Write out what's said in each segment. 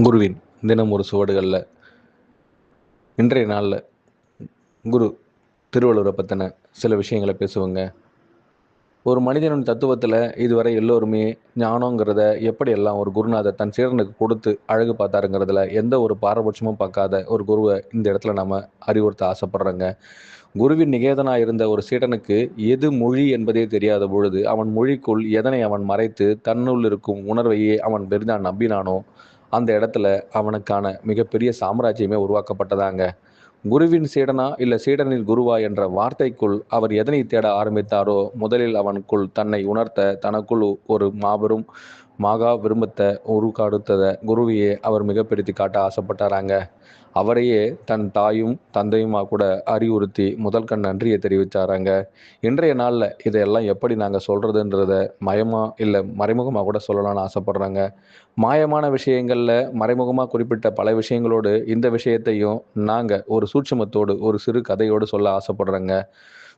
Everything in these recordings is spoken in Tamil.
குருவின் தினம் ஒரு சுவடுகளில் இன்றைய நாளில் குரு திருவள்ளுவரை பற்றின சில விஷயங்களை பேசுவோங்க. ஒரு மனிதனின் தத்துவத்தில் இதுவரை எல்லோருமே ஞானங்கிறத எப்படியெல்லாம் ஒரு குருநாதர் தன் சீடனுக்கு கொடுத்து அழகு பார்த்தாருங்கிறதுல எந்த ஒரு பாரபட்சமும் பார்க்காத ஒரு குருவை இந்த இடத்துல நம்ம அறிவுறுத்த ஆசைப்படுறோங்க. குருவின் நிகேதனாக இருந்த ஒரு சீடனுக்கு எது மொழி என்பதே தெரியாத பொழுது அவன் மொழிக்குள் எதனை அவன் மறைத்து தன்னுள் இருக்கும் உணர்வையே அவன் பெரிதான் நம்பினானோ அந்த இடத்துல அவனுக்கான மிகப்பெரிய சாம்ராஜ்யமே உருவாக்கப்பட்டதாங்க. குருவின் சீடனா இல்லை சீடனின் குருவா என்ற வார்த்தைக்குள் அவர் எதனை தேட ஆரம்பித்தாரோ முதலில் அவனுக்குள் தன்னை உணர்த்த தனக்குள் ஒரு மாபெரும் மாகா விரும்பத்தை உருக்காடுத்தத குருவையே அவர் மிகப்படுத்தி காட்ட ஆசைப்பட்டாராங்க. அவரையே தன் தாயும் தந்தையுமா கூட அறிவுறுத்தி முதல் கண் நன்றியை தெரிவித்தாராங்க. இன்றைய நாளில் இதையெல்லாம் எப்படி நாங்கள் சொல்கிறதுன்றத இல்லை மறைமுகமாக கூட சொல்லலாம்னு ஆசைப்பட்றாங்க. மாயமான விஷயங்களில் மறைமுகமாக குறிப்பிட்ட பல விஷயங்களோடு இந்த விஷயத்தையும் நாங்கள் ஒரு சூட்சுமத்தோடு ஒரு சிறு கதையோடு சொல்ல ஆசைப்படுறோங்க.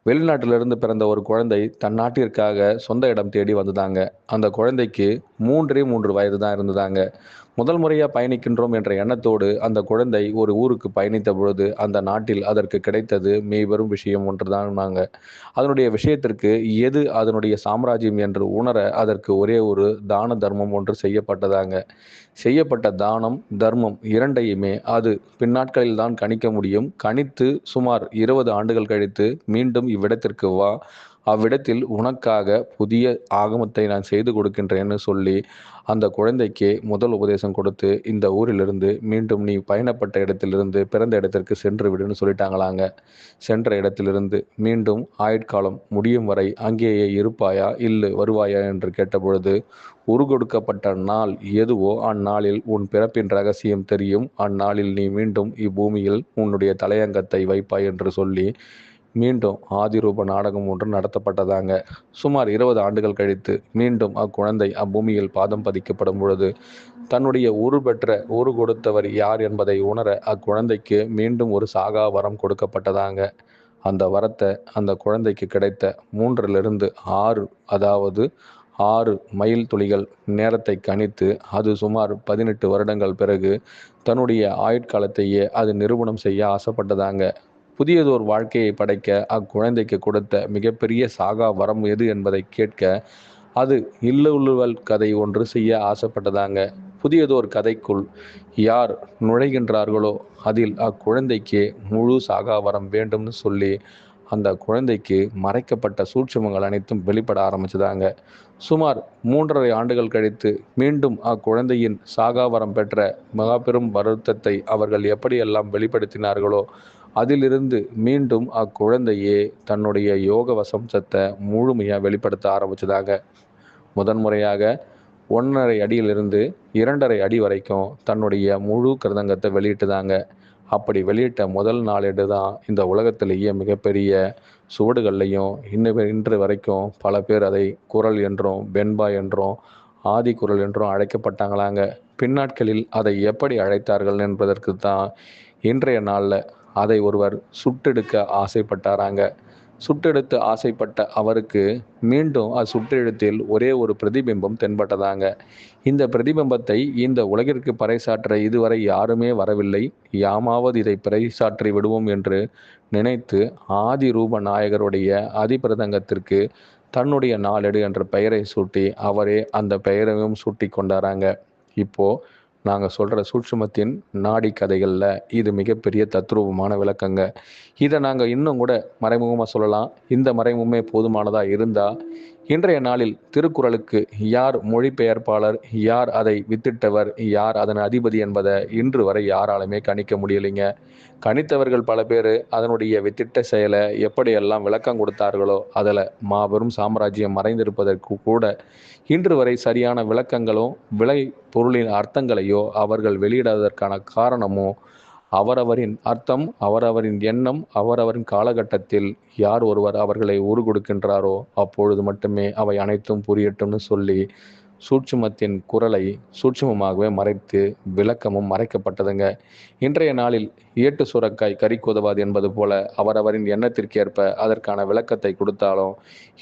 வெளிநாட்டிலிருந்து பிறந்த ஒரு குழந்தை தன் நாட்டிற்காக சொந்த இடம் தேடி வந்ததாங்க. அந்த குழந்தைக்கு 3 வயது தான் இருந்ததாங்க. முதல் முறையாக பயணிக்கின்றோம் என்ற எண்ணத்தோடு அந்த குழந்தை ஒரு ஊருக்கு பயணித்த பொழுது அந்த நாட்டில் அதற்கு கிடைத்தது மெய்வரும் விஷயம் ஒன்றுதான்னாங்க. அதனுடைய விஷயத்திற்கு எது அதனுடைய சாம்ராஜ்யம் என்று உணர அதற்கு ஒரே ஒரு தான தர்மம் ஒன்று செய்யப்பட்டதாங்க. செய்யப்பட்ட தானம் தர்மம் இரண்டையுமே அது பின்னாட்களில் தான் கணிக்க முடியும். கணித்து சுமார் 20 ஆண்டுகள் கழித்து மீண்டும் இவ்விடத்திற்கு வா, அவ்விடத்தில் உனக்காக புதிய ஆகமத்தை நான் செய்து கொடுக்கின்றேன்னு சொல்லி அந்த குழந்தைக்கு முதல் உபதேசம் கொடுத்து இந்த ஊரிலிருந்து மீண்டும் நீ பயணப்பட்ட இடத்திலிருந்து பிறந்த இடத்திற்கு சென்று விடுன்னு சொல்லிட்டாங்களாங்க. சென்ற இடத்திலிருந்து மீண்டும் ஆயுட்காலம் முடியும் வரை அங்கேயே இருப்பாயா இல்லை வருவாயா என்று கேட்டபொழுது உருகொடுக்கப்பட்ட நாள் எதுவோ அந்நாளில் உன் பிறப்பின் ரகசியம் தெரியும். அந்நாளில் நீ மீண்டும் இப்பூமியில் உன்னுடைய தலையங்கத்தை வைப்பாய் என்று சொல்லி மீண்டும் ஆதிரூப நாடகம் ஒன்று நடத்தப்பட்டதாங்க. சுமார் 20 ஆண்டுகள் கழித்து மீண்டும் அக்குழந்தை அப்பூமியில் பாதம் பதிக்கப்படும் பொழுது தன்னுடைய உரு கொடுத்தவர் யார் என்பதை உணர அக்குழந்தைக்கு மீண்டும் ஒரு சாகா வரம் கொடுக்கப்பட்டதாங்க. அந்த வரத்தை அந்த குழந்தைக்கு கிடைத்த 3 6 அதாவது 6 மைல் துளிகள் நேரத்தை கணித்து அது சுமார் 18 வருடங்கள் பிறகு தன்னுடைய ஆயுட்காலத்தையே அது நிரூபணம் செய்ய ஆசைப்பட்டதாங்க. புதியதோர் வாழ்க்கையை படைக்க அக்குழந்தைக்கு கொடுத்த மிகப்பெரிய சாகா வரம் எது என்பதை கேட்க அது இல்லுவல் கதை ஒன்று செய்ய ஆசைப்பட்டதாங்க. புதியதோர் கதைக்குள் யார் நுழைகின்றார்களோ அதில் அக்குழந்தைக்கு முழு சாகா வரம் வேண்டும்னு சொல்லி அந்த குழந்தைக்கு மறைக்கப்பட்ட சூட்சுமங்கள் அனைத்தும் வெளிப்பட ஆரம்பிச்சதாங்க. சுமார் 3.5 ஆண்டுகள் கழித்து மீண்டும் அக்குழந்தையின் சாகாவரம் பெற்ற மகாபெரும் வருத்தத்தை அவர்கள் எப்படியெல்லாம் வெளிப்படுத்தினார்களோ அதிலிருந்து மீண்டும் அக்குழந்தையே தன்னுடைய யோக வசம்சத்தை முழுமையாக வெளிப்படுத்த ஆரம்பிச்சதாங்க. முதன்முறையாக 1.5 அடியிலிருந்து 2.5 அடி வரைக்கும் தன்னுடைய முழு கிருதங்கத்தை வெளியிட்டுதாங்க. அப்படி வெளியிட்ட முதல் நாளேடு தான் இந்த உலகத்திலேயே மிகப்பெரிய சுவடுகள்லையும் இன்று வரைக்கும் பல பேர் அதை குரல் என்றும் வெண்பா என்றும் ஆதி குரல் என்றும் அழைக்கப்பட்டாங்களாங்க. பின்னாட்களில் அதை எப்படி அழைத்தார்கள் என்பதற்கு தான் இன்றைய நாளில் அதை ஒருவர் சுட்டெடுக்க ஆசைப்பட்டாராங்க. சுட்டெடுத்து ஆசைப்பட்ட அவருக்கு மீண்டும் சுட்டெழுத்தில் ஒரே ஒரு பிரதிபிம்பம் தென்பட்டதாங்க. இந்த பிரதிபிம்பத்தை இந்த உலகிற்கு பறைசாற்ற இதுவரை யாருமே வரவில்லை. யாமாவது இதை பறைசாற்றி விடுவோம் என்று நினைத்து ஆதி ரூப நாயகருடைய அதிபிரதங்கத்திற்கு தன்னுடைய நாளெடு என்ற பெயரை சூட்டி அவரே அந்த பெயரையும் சூட்டி கொண்டாராங்க. இப்போ நாங்கள் சொல்கிற சூட்சுமத்தின் நாடி கதைகளில் இது மிகப்பெரிய தத்ரூபமான விளக்கங்க. இதை நாங்கள் இன்னும் கூட மறைமுகமாக சொல்லலாம். இந்த மறைமுகமே போதுமானதாக இருந்தால் இன்றைய நாளில் திருக்குறளுக்கு யார் மொழிபெயர்ப்பாளர், யார் அதை வித்திட்டவர், யார் அதன் அதிபதி என்பதை இன்று வரை யாராலுமே கணிக்க முடியலைங்க. கணித்தவர்கள் பல பேர் அதனுடைய வித்திட்ட செயலை எப்படியெல்லாம் விளக்கம் கொடுத்தார்களோ அதில் மாபெரும் சாம்ராஜ்யம் மறைந்திருப்பதற்கு கூட இன்று வரை சரியான விளக்கங்களோ விலை பொருளின் அர்த்தங்களையோ அவர்கள் வெளியிடாததற்கான காரணமோ அவரவரின் அர்த்தம், அவரவரின் எண்ணம், அவரவரின் காலகட்டத்தில் யார் ஒருவர் அவர்களை கொடுக்கின்றாரோ அப்பொழுது மட்டுமே அவை அனைத்தும் புரியட்டும்னு சொல்லி சூட்சுமத்தின் குரலை சூட்சுமமாகவே மறைத்து விளக்கமும் மறைக்கப்பட்டதுங்க. இன்றைய நாளில் ஏட்டு சுரக்காய் கறிக்கு உதவாது என்பது போல அவரவரின் எண்ணத்திற்கேற்ப அதற்கான விளக்கத்தை கொடுத்தாலும்,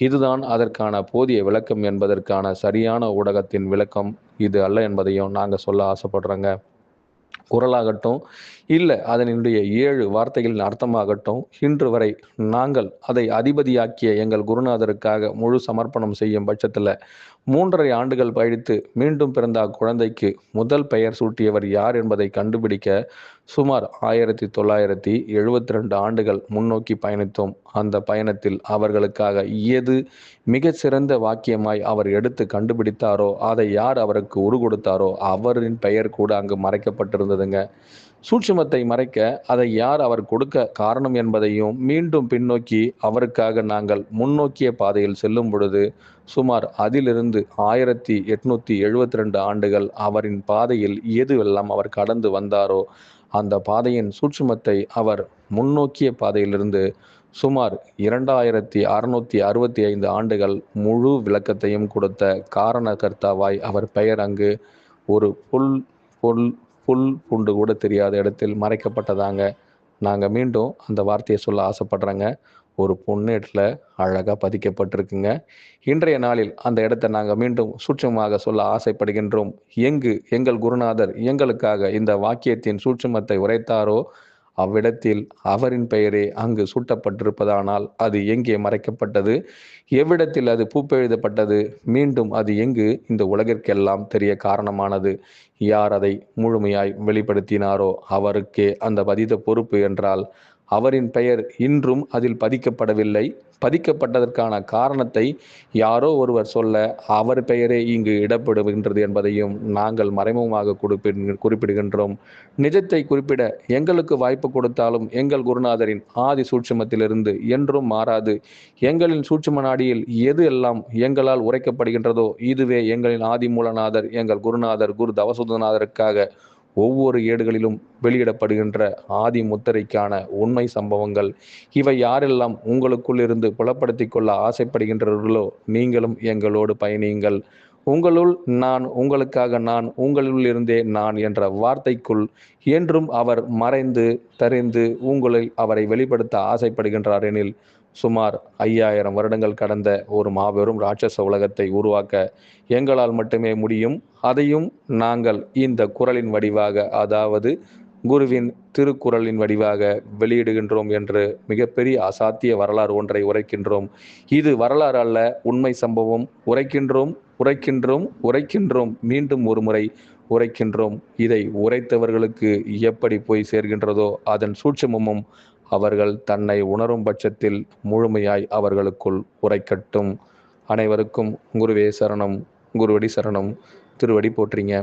இதுதான் அதற்கான போதிய விளக்கம் என்பதற்கான சரியான ஊடகத்தின் விளக்கம் இது அல்ல என்பதையும் நாங்கள் சொல்ல ஆசைப்படுறோங்க. குரலாகட்டும், இல்லை அதனுடைய 7 வார்த்தைகளின் அர்த்தமாகட்டும், இன்று வரை நாங்கள் அதை அதிபதியாக்கிய எங்கள் குருநாதருக்காக முழு சமர்ப்பணம் செய்யும் பட்சத்தில் 3½ ஆண்டுகள் கழித்து மீண்டும் பிறந்த அக்குழந்தைக்கு முதல் பெயர் சூட்டியவர் யார் என்பதை கண்டுபிடிக்க சுமார் 1972 ஆண்டுகள் முன்னோக்கி பயணித்தோம். அந்த பயணத்தில் அவர்களுக்காக எது மிகச்சிறந்த வாக்கியமாய் அவர் எடுத்து கண்டுபிடித்தாரோ, அதை யார் அவருக்கு உரு கொடுத்தாரோ அவரின் பெயர் கூட அங்கு மறைக்கப்பட்டிருந்ததுங்க. சூட்சுமத்தை மறைக்க அதை யார் அவர் கொடுக்க காரணம் என்பதையும் மீண்டும் பின்னோக்கி அவருக்காக நாங்கள் முன்னோக்கிய பாதையில் செல்லும் பொழுது சுமார் அதிலிருந்து 1872 ஆண்டுகள் அவரின் பாதையில் எதுவெல்லாம் அவர் கடந்து வந்தாரோ அந்த பாதையின் சூட்சுமத்தை அவர் முன்னோக்கிய பாதையிலிருந்து சுமார் 2665 ஆண்டுகள் முழு விளக்கத்தையும் கொடுத்த காரணகர்த்தாவாய் அவர் பெயர் அங்கு ஒரு புல் புல் புல் புண்டு கூட தெரியாத இடத்தில் மறைக்கப்பட்டதாங்க. நாங்கள் மீண்டும் அந்த வார்த்தையை சொல்ல ஆசைப்படுறேங்க. ஒரு பொன்னேட்டில் அழகாக பதிக்கப்பட்டிருக்குங்க. இன்றைய நாளில் அந்த இடத்தை நாங்கள் மீண்டும் சூட்சுமமாக சொல்ல ஆசைப்படுகின்றோம். எங்கள் குருநாதர் எங்களுக்காக இந்த வாக்கியத்தின் சூட்சுமத்தை உரைத்தாரோ அவ்விடத்தில் அவரின் பெயரே அங்கு சூட்டப்பட்டிருப்பதானால் அது எங்கே மறைக்கப்பட்டது, எவ்விடத்தில் அது பூப்பெழுதப்பட்டது, மீண்டும் அது எங்கு இந்த உலகிற்கெல்லாம் தெரிய காரணமானது, யார் அதை முழுமையாய் வெளிப்படுத்தினாரோ அவருக்கே அந்த பதித பொறுப்பு என்றால் அவரின் பெயர் இன்றும் அதில் பதிக்கப்படவில்லை. பதிக்கப்பட்டதற்கான காரணத்தை யாரோ ஒருவர் சொல்ல அவர் பெயரே இங்கு இடப்படுகின்றது என்பதையும் நாங்கள் மறைமுகமாக குறிப்பிடுகின்றோம். நிஜத்தை குறிப்பிட எங்களுக்கு வாய்ப்பு கொடுத்தாலும் எங்கள் குருநாதரின் ஆதி சூட்சுமத்திலிருந்து என்றும் மாறாது. எங்களின் சூட்சும நாடியில் எது எல்லாம் எங்களால் உரைக்கப்படுகின்றதோ இதுவே எங்களின் ஆதி மூலநாதர் எங்கள் குருநாதர் குரு தவசுதநாதருக்காக ஒவ்வொரு ஏடுகளிலும் வெளியிடப்படுகின்ற ஆதி முத்திரைக்கான உண்மை சம்பவங்கள். இவை யாரெல்லாம் உங்களுக்குள் இருந்து புலப்படுத்திக் கொள்ள ஆசைப்படுகின்றவர்களோ நீங்களும் எங்களோடு பயணியுங்கள். உங்களுள் நான், உங்களுக்காக நான், உங்களுள் இருந்தே நான் என்ற வார்த்தைக்குள் என்றும் அவர் மறைந்து தெரிந்து உங்களில் அவரை வெளிப்படுத்த ஆசைப்படுகின்றார் எனில் சுமார் 5000 வருடங்கள் கடந்த ஒரு மாபெரும் ராட்சச உலகத்தை உருவாக்க எங்களால் மட்டுமே முடியும். அதையும் நாங்கள் இந்த குறளின் வடிவாக, அதாவது குருவின் திருக்குறளின் வடிவாக வெளியிடுகின்றோம் என்று மிகப்பெரிய அசாத்திய வரலாறு ஒன்றை உரைக்கின்றோம். இது வரலாறு அல்ல, உண்மை சம்பவம். உரைக்கின்றோம் மீண்டும் ஒரு முறை உரைக்கின்றோம். இதை உரைத்தவர்களுக்கு எப்படி போய் சேர்கின்றதோ அதன் சூட்சுமமும் அவர்கள் தன்னை உணரும் பட்சத்தில் முழுமையாய் அவர்களுக்குள் உரைக்கட்டும். அனைவருக்கும் குருவே சரணம், குருவடி சரணம், திருவடி போற்றிங்க.